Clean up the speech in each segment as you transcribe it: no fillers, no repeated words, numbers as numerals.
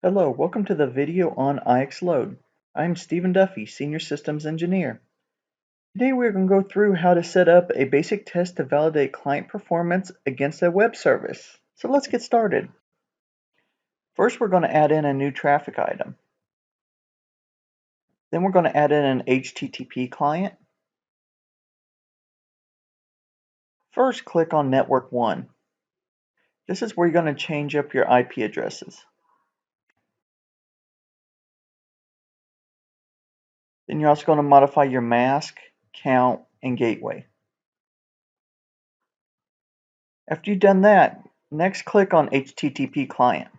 Hello, welcome to the video on IxLoad. I'm Stephen Duffy, Senior Systems Engineer. Today we're going to go through how to set up a basic test to validate client performance against a web service. So let's get started. First, we're going to add in a new traffic item. Then we're going to add in an HTTP client. First, click on Network 1. This is where you're going to change up your IP addresses. Then you're also going to modify your mask, count, and gateway. After you've done that, next click on HTTP client.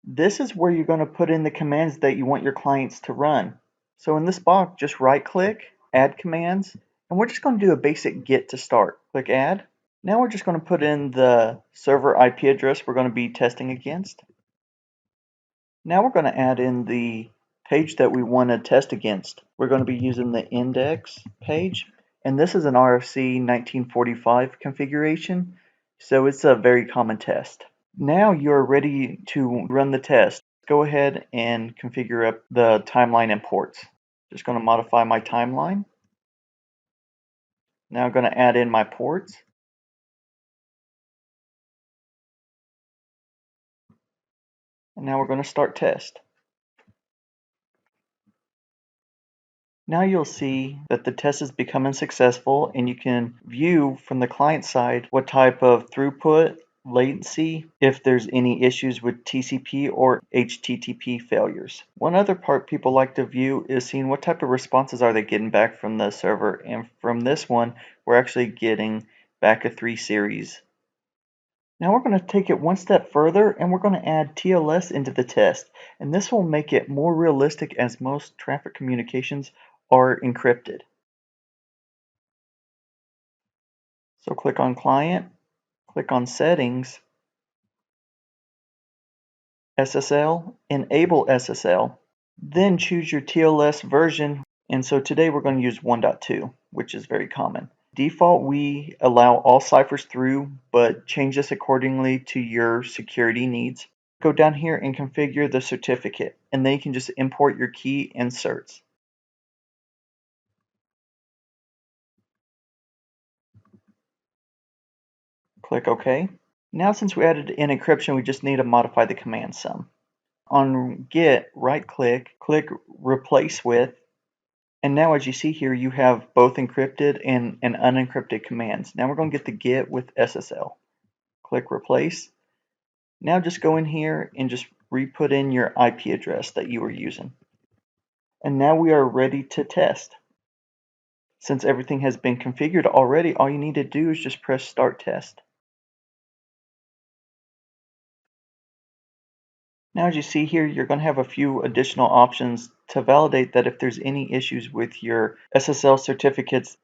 This is where you're going to put in the commands that you want your clients to run. So in this box, just right click, add commands, and we're just going to do a basic get to start. Click add. Now we're just going to put in the server IP address we're going to be testing against. Now we're going to add in the page that we want to test against. We're going to be using the index page, and this is an RFC 1945 configuration, so it's a very common test. Now you're ready to run the test. Go ahead and configure up the timeline and ports. Just going to modify my timeline. Now I'm going to add in my ports. And now we're going to start test. Now you'll see that the test is becoming successful, and you can view from the client side what type of throughput, latency, if there's any issues with TCP or HTTP failures. One other part people like to view is seeing what type of responses are they getting back from the server, and from this one we're actually getting back a 3 series. Now we're going to take it one step further, and we're going to add TLS into the test, and this will make it more realistic as most traffic communications are encrypted. So click on Client, click on Settings, SSL, Enable SSL, then choose your TLS version, and so today we're going to use 1.2, which is very common. Default, we allow all ciphers through, but change this accordingly to your security needs. Go down here and configure the certificate, and then you can just import your key inserts. Click OK. Now since we added in encryption, we just need to modify the command sum. On Get, right click, click Replace With, and now as you see here, you have both encrypted and unencrypted commands. Now we're going to get the Get with SSL. Click Replace. Now just go in here and just re-put in your IP address that you were using. And now we are ready to test. Since everything has been configured already, all you need to do is just press Start Test. Now as you see here, you're going to have a few additional options to validate that if there's any issues with your SSL certificates.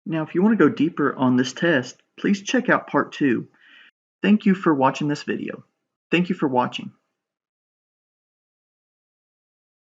Now if you want to go deeper on this test, please check out part 2. Thank you for watching this video. Thank you for watching.